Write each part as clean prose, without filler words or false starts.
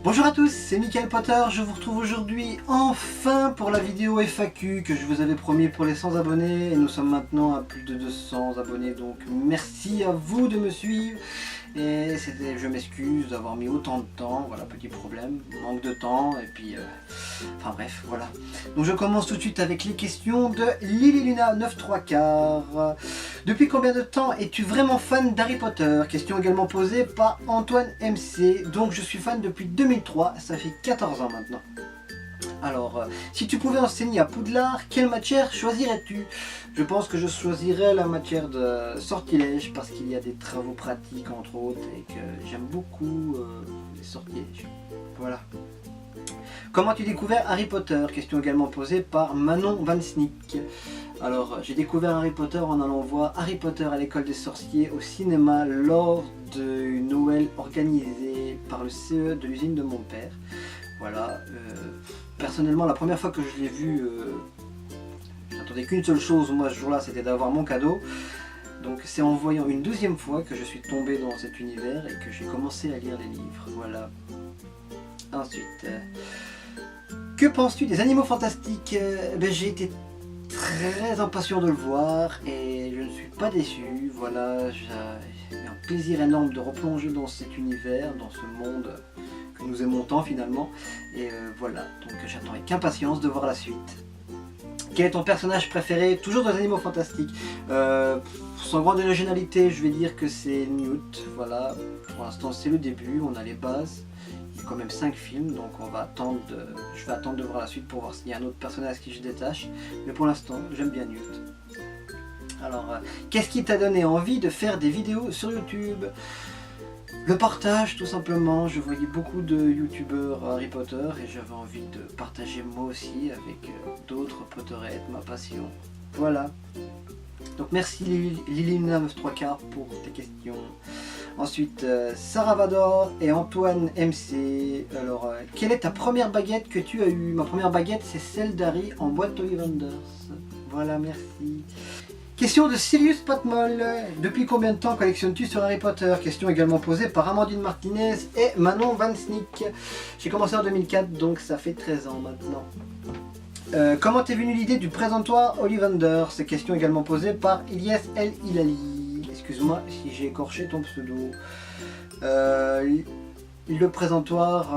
Bonjour à tous, c'est Michael Potter, je vous retrouve aujourd'hui enfin pour la vidéo FAQ que je vous avais promis pour les 100 abonnés et nous sommes maintenant à plus de 200 abonnés, donc merci à vous de me suivre. Et je m'excuse d'avoir mis autant de temps, voilà, petit problème, manque de temps, et puis, enfin bref, voilà. Donc je commence tout de suite avec les questions de Lily Luna 9 3 quarts. Depuis combien de temps es-tu vraiment fan d'Harry Potter? Question également posée par Antoine MC. Donc je suis fan depuis 2003, ça fait 14 ans maintenant. Alors, si tu pouvais enseigner à Poudlard, quelle matière choisirais-tu? Je pense que je choisirais la matière de sortilège parce qu'il y a des travaux pratiques entre autres et que j'aime beaucoup les sortilèges. Voilà. Comment as-tu découvert Harry Potter? Question également posée par Manon Van Sneek. Alors, j'ai découvert Harry Potter en allant voir Harry Potter à l'école des sorciers au cinéma lors de Noël organisé par le CE de l'usine de mon père. Voilà, personnellement la première fois que je l'ai vu, j'attendais qu'une seule chose moi ce jour-là, c'était d'avoir mon cadeau. Donc c'est en voyant une deuxième fois que je suis tombé dans cet univers et que j'ai commencé à lire les livres, voilà. Ensuite, que penses-tu des Animaux Fantastiques? J'ai été très impatient de le voir et je ne suis pas déçu, voilà, j'ai eu un plaisir énorme de replonger dans cet univers, dans ce monde que nous aimons tant finalement, et voilà, donc j'attends avec impatience de voir la suite. Quel est ton personnage préféré? Toujours dans les Animaux Fantastiques. Sans grande originalité, je vais dire que c'est Newt, voilà, pour l'instant c'est le début, on a les bases. Il y a quand même 5 films, donc je vais attendre de voir la suite pour voir s'il y a un autre personnage qui je détache. Mais pour l'instant, j'aime bien Newt. Alors, qu'est-ce qui t'a donné envie de faire des vidéos sur YouTube? Le partage, tout simplement. Je voyais beaucoup de youtubeurs Harry Potter et j'avais envie de partager moi aussi avec d'autres Potterheads, ma passion. Voilà. Donc merci Lilina 9 3 quarts pour tes questions. Ensuite, Sarah Vador et Antoine MC. Alors, quelle est ta première baguette que tu as eue? Ma première baguette, c'est celle d'Harry en boîte Ollivanders. Voilà, merci. Question de Sirius Patmol. Depuis combien de temps collectionnes-tu sur Harry Potter? Question également posée par Amandine Martinez et Manon Van Sneek. J'ai commencé en 2004, donc ça fait 13 ans maintenant. Comment t'es venue l'idée du présentoir Ollivanders? C'est question également posée par Ilyes El Hilali. Excuse-moi si j'ai écorché ton pseudo. Le présentoir,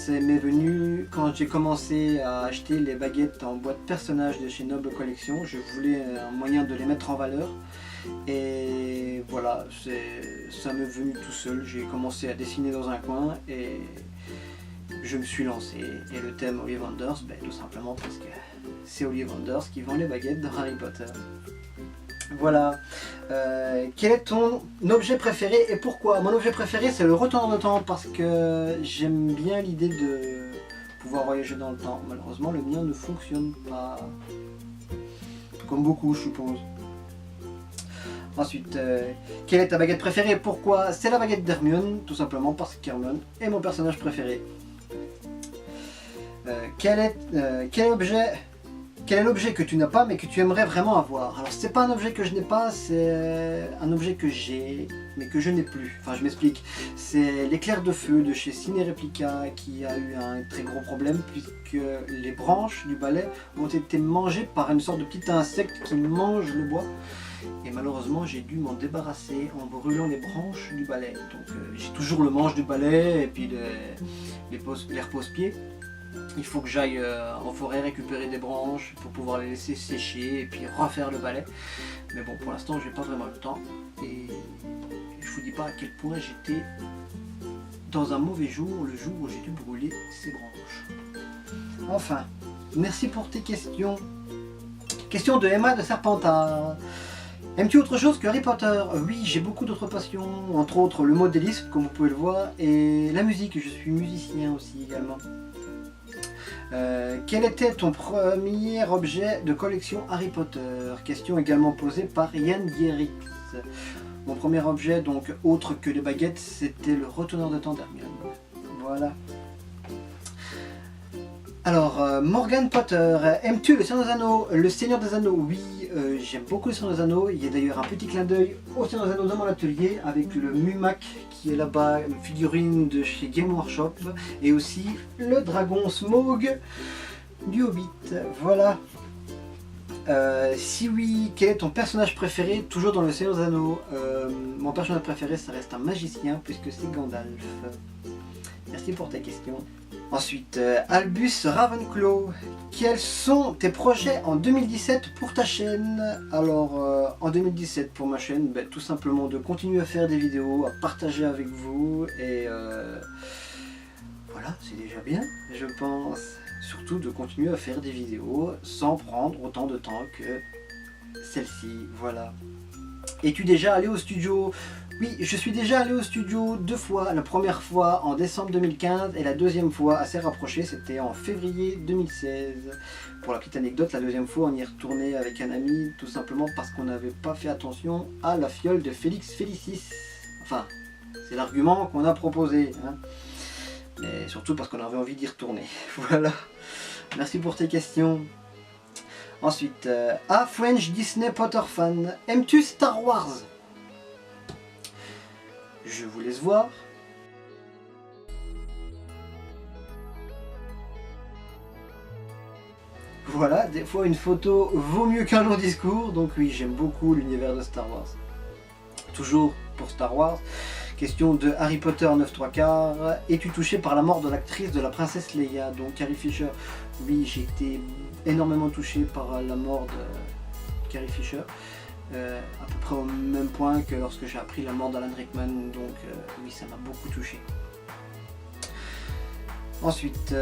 m'est venu quand j'ai commencé à acheter les baguettes en boîte personnage de chez Noble Collection. Je voulais un moyen de les mettre en valeur. Et voilà, ça m'est venu tout seul. J'ai commencé à dessiner dans un coin et je me suis lancé. Et le thème Ollivanders, tout simplement parce que c'est Ollivanders qui vend les baguettes de Harry Potter. Voilà. Quel est ton objet préféré et pourquoi? Mon objet préféré, c'est le retour de temps parce que j'aime bien l'idée de pouvoir voyager dans le temps. Malheureusement, le mien ne fonctionne pas. Comme beaucoup, je suppose. Ensuite, quelle est ta baguette préférée et pourquoi? C'est la baguette d'Hermione, tout simplement parce qu'Hermione est mon personnage préféré. Quel est l'objet que tu n'as pas mais que tu aimerais vraiment avoir? Alors c'est pas un objet que je n'ai pas, c'est un objet que j'ai mais que je n'ai plus. Enfin je m'explique. C'est l'éclair de feu de chez Ciné Replica qui a eu un très gros problème puisque les branches du balai ont été mangées par une sorte de petit insecte qui mange le bois. Et malheureusement j'ai dû m'en débarrasser en brûlant les branches du balai. Donc j'ai toujours le manche du balai et puis les repose-pieds. Il faut que j'aille en forêt récupérer des branches pour pouvoir les laisser sécher et puis refaire le balai. Mais bon, pour l'instant, j'ai pas vraiment le temps. Et je vous dis pas à quel point j'étais dans un mauvais jour, le jour où j'ai dû brûler ces branches. Enfin, merci pour tes questions. Question de Emma de Serpentard. Aimes-tu autre chose que Harry Potter? Oui, j'ai beaucoup d'autres passions, entre autres le modélisme, comme vous pouvez le voir, et la musique. Je suis musicien aussi également. Quel était ton premier objet de collection Harry Potter? Question également posée par Yann Dierix. Mon premier objet, donc autre que les baguettes, c'était le retourneur de temps d'Hermione. Voilà. Alors, Morgan Potter, aimes-tu le Seigneur des Anneaux? Le Seigneur des Anneaux, oui. j'aime beaucoup le Seigneur des Anneaux. Il y a d'ailleurs un petit clin d'œil au Seigneur des Anneaux dans mon atelier avec le Mumac qui est là-bas, une figurine de chez Game Workshop, et aussi le dragon Smaug du Hobbit. Voilà. Si oui, quel est ton personnage préféré? Toujours dans le Seigneur des Anneaux. Mon personnage préféré, ça reste un magicien puisque c'est Gandalf. Merci pour ta question. Ensuite, Albus Ravenclaw, quels sont tes projets en 2017 pour ta chaîne? Alors, en 2017 pour ma chaîne, tout simplement de continuer à faire des vidéos, à partager avec vous, et voilà, c'est déjà bien, je pense. Surtout de continuer à faire des vidéos sans prendre autant de temps que celle-ci, voilà. Es-tu déjà allé au studio? Oui, je suis déjà allé au studio 2 fois. La première fois en décembre 2015 et la deuxième fois assez rapprochée, c'était en février 2016. Pour la petite anecdote, la deuxième fois on y est retourné avec un ami, tout simplement parce qu'on n'avait pas fait attention à la fiole de Félix Félicis. Enfin, c'est l'argument qu'on a proposé, hein. Mais surtout parce qu'on avait envie d'y retourner. Voilà. Merci pour tes questions. Ensuite, French Disney Potter fan, aimes-tu Star Wars? Je vous laisse voir. Voilà, des fois une photo vaut mieux qu'un long discours, donc oui, j'aime beaucoup l'univers de Star Wars. Toujours pour Star Wars, question de Harry Potter 9/3. Es-tu touché par la mort de l'actrice de la princesse Leia, donc Carrie Fisher? Oui, j'ai été énormément touché par la mort de Carrie Fisher. À peu près au même point que lorsque j'ai appris la mort d'Alan Rickman, donc oui, ça m'a beaucoup touché. Ensuite,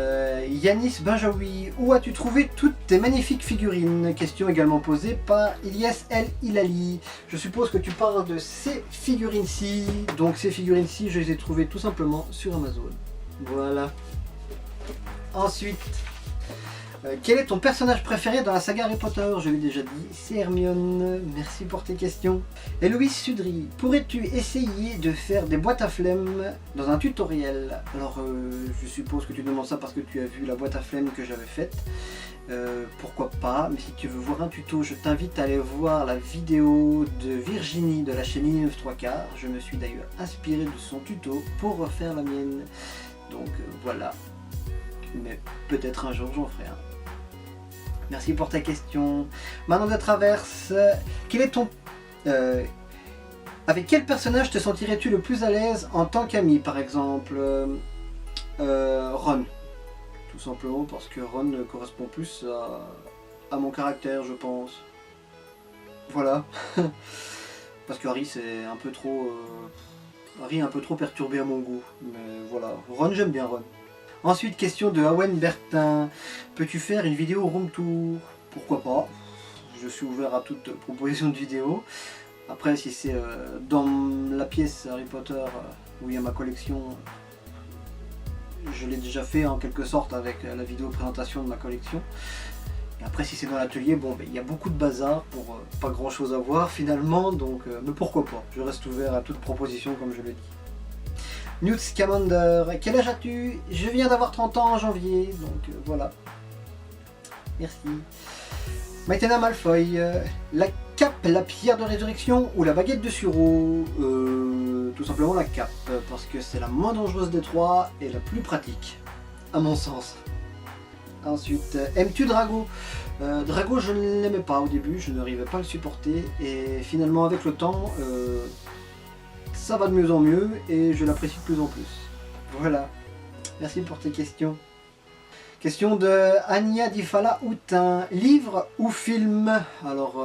Yanis Benjaoui, où as-tu trouvé toutes tes magnifiques figurines? Question également posée par Ilyes El Hilali. Je suppose que tu parles de ces figurines-ci. Donc ces figurines-ci, je les ai trouvées tout simplement sur Amazon. Voilà. Ensuite, quel est ton personnage préféré dans la saga Harry Potter? Je l'ai déjà dit, c'est Hermione. Merci pour tes questions. Et Louis Sudry, pourrais-tu essayer de faire des boîtes à flemme dans un tutoriel? Alors, je suppose que tu demandes ça parce que tu as vu la boîte à flemme que j'avais faite. Pourquoi pas, mais si tu veux voir un tuto, je t'invite à aller voir la vidéo de Virginie de la chaîne Lily 9/3. Je me suis d'ailleurs inspiré de son tuto pour refaire la mienne. Donc voilà. Mais peut-être un jour j'en ferai un. Merci pour ta question. Manon de Traverse, quel est ton... avec quel personnage te sentirais-tu le plus à l'aise en tant qu'ami, par exemple? Ron. Tout simplement parce que Ron correspond plus à mon caractère, je pense. Voilà. Parce que Harry, c'est un peu trop... Harry est un peu trop perturbé à mon goût. Mais voilà. Ron, j'aime bien Ron. Ensuite, question de Awen Bertin. Peux-tu faire une vidéo room tour? Pourquoi pas? Je suis ouvert à toute proposition de vidéo. Après, si c'est dans la pièce Harry Potter où il y a ma collection, je l'ai déjà fait en quelque sorte avec la vidéo présentation de ma collection. Et après, si c'est dans l'atelier, bon, il y a beaucoup de bazar pour pas grand chose à voir finalement, donc mais pourquoi pas? Je reste ouvert à toute proposition comme je le dis. Newt Scamander, quel âge as-tu? Je viens d'avoir 30 ans en janvier, donc voilà. Merci. Maïtena Malfoy, la cape, la pierre de résurrection ou la baguette de Suro? Tout simplement la cape, parce que c'est la moins dangereuse des trois et la plus pratique, à mon sens. Ensuite, aimes-tu Drago? Drago, je ne l'aimais pas au début, je n'arrivais pas à le supporter, et finalement avec le temps, ça va de mieux en mieux et je l'apprécie de plus en plus. Voilà. Merci pour tes questions. Question de Ania Difala Houtin. Livre ou film? Alors,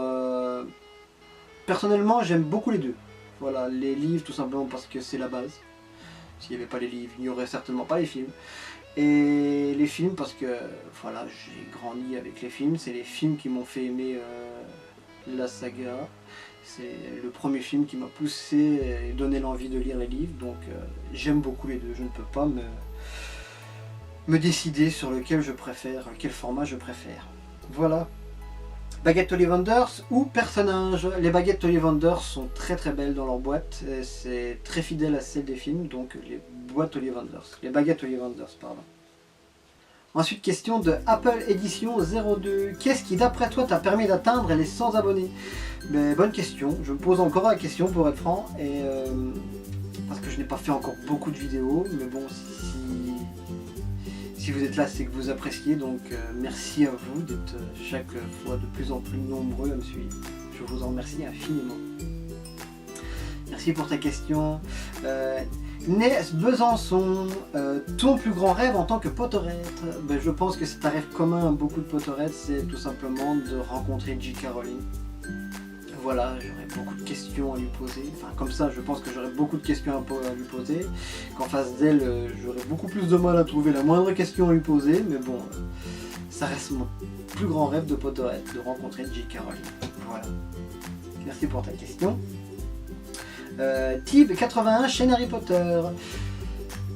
personnellement, j'aime beaucoup les deux. Voilà, les livres tout simplement parce que c'est la base. S'il n'y avait pas les livres, il n'y aurait certainement pas les films. Et les films parce que, voilà, j'ai grandi avec les films. C'est les films qui m'ont fait aimer la saga. C'est le premier film qui m'a poussé et donné l'envie de lire les livres, donc j'aime beaucoup les deux, je ne peux pas me décider sur lequel je préfère, quel format je préfère. Voilà. Baguette Ollivanders ou personnage? Les baguettes Ollivanders sont très très belles dans leur boîte, c'est très fidèle à celle des films, donc les boîtes Ollivanders, les baguettes Ollivanders, pardon. Ensuite, question de Apple Edition 02. Qu'est-ce qui, d'après toi, t'a permis d'atteindre les 100 abonnés? Mais bonne question. Je me pose encore la question, pour être franc. Et parce que je n'ai pas fait encore beaucoup de vidéos. Mais bon, si vous êtes là, c'est que vous appréciez. Donc, merci à vous d'être chaque fois de plus en plus nombreux à me suivre. Je vous en remercie infiniment. Merci pour ta question. Nès Besançon, ton plus grand rêve en tant que potorette? Ben, je pense que c'est un rêve commun à beaucoup de potorettes, c'est tout simplement de rencontrer J.K. Rowling. Voilà, j'aurais beaucoup de questions à lui poser. Enfin, comme ça, je pense que j'aurais beaucoup de questions à lui poser. Qu'en face d'elle, j'aurais beaucoup plus de mal à trouver la moindre question à lui poser. Mais bon, ça reste mon plus grand rêve de potorette, de rencontrer J.K. Rowling. Voilà. Merci pour ta question. Tib 81, chaîne Harry Potter.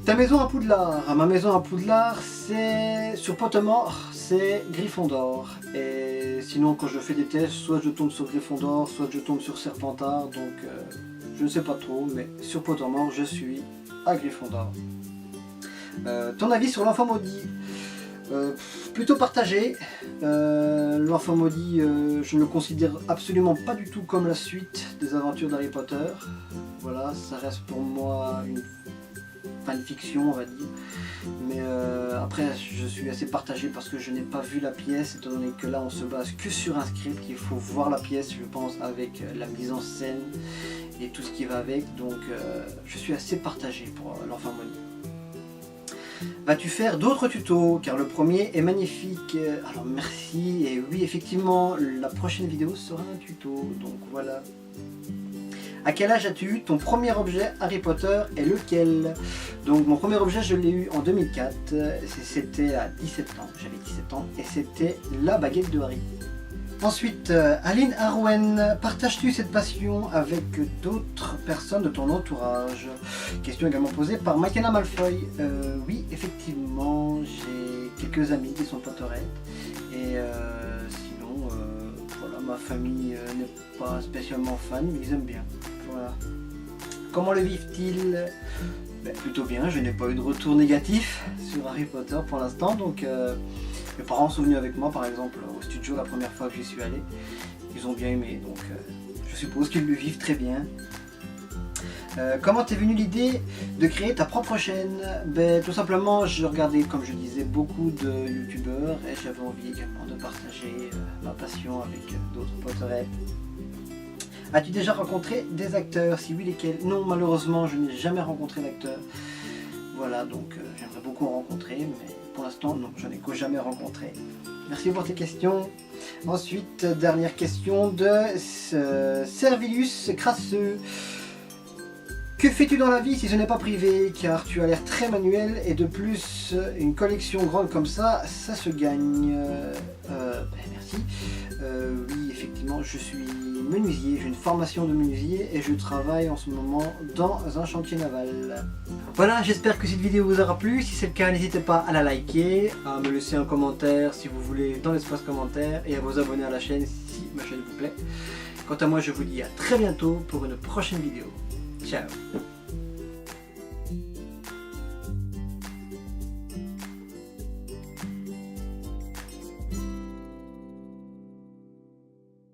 Ta maison à Poudlard. Ma maison à Poudlard, c'est sur Pottermore, c'est Gryffondor. Et sinon, quand je fais des tests, soit je tombe sur Gryffondor, soit je tombe sur Serpentard. Donc, je ne sais pas trop, mais sur Pottermore, je suis à Gryffondor. Ton avis sur l'enfant maudit? Plutôt partagé. L'enfant maudit, je ne le considère absolument pas du tout comme la suite des aventures d'Harry Potter. Voilà, ça reste pour moi une fanfiction, on va dire. Mais après, je suis assez partagé parce que je n'ai pas vu la pièce, étant donné que là on se base que sur un script. Il faut voir la pièce, je pense, avec la mise en scène et tout ce qui va avec. Donc je suis assez partagé pour l'enfant maudit. Vas-tu faire d'autres tutos? Car le premier est magnifique. Alors merci, et oui effectivement, la prochaine vidéo sera un tuto, donc voilà. À quel âge as-tu eu ton premier objet Harry Potter et lequel? Donc mon premier objet, je l'ai eu en 2004, c'était à 17 ans, j'avais 17 ans, et c'était la baguette de Harry. Ensuite, Aline Arwen, partages-tu cette passion avec d'autres personnes de ton entourage? Question également posée par McKenna Malfoy. Oui, effectivement, j'ai quelques amis qui sont potorettes. Et sinon, voilà, ma famille n'est pas spécialement fan, mais ils aiment bien. Voilà. Comment le vivent-ils? Ben, plutôt bien, je n'ai pas eu de retour négatif sur Harry Potter pour l'instant, donc mes parents sont venus avec moi par exemple au studio la première fois que j'y suis allé, ils ont bien aimé, donc je suppose qu'ils le vivent très bien. Comment t'es venue l'idée de créer ta propre chaîne? Ben, tout simplement, je regardais, comme je disais, beaucoup de youtubeurs et j'avais envie également de partager ma passion avec d'autres poterettes. As-tu déjà rencontré des acteurs? Si oui, lesquels? Non, malheureusement, je n'ai jamais rencontré d'acteurs. Voilà, donc j'aimerais beaucoup en rencontrer, mais pour l'instant, non, je n'ai que jamais rencontré. Merci pour tes questions. Ensuite, dernière question de Servilus Crasseux. Que fais-tu dans la vie si ce n'est pas privé? Car tu as l'air très manuel et de plus, une collection grande comme ça, ça se gagne. Merci. Oui, effectivement, je suis menuisier, j'ai une formation de menuisier et je travaille en ce moment dans un chantier naval. Voilà, j'espère que cette vidéo vous aura plu. Si c'est le cas, n'hésitez pas à la liker, à me laisser un commentaire si vous voulez dans l'espace commentaire et à vous abonner à la chaîne si ma chaîne vous plaît. Quant à moi, je vous dis à très bientôt pour une prochaine vidéo. Ciao.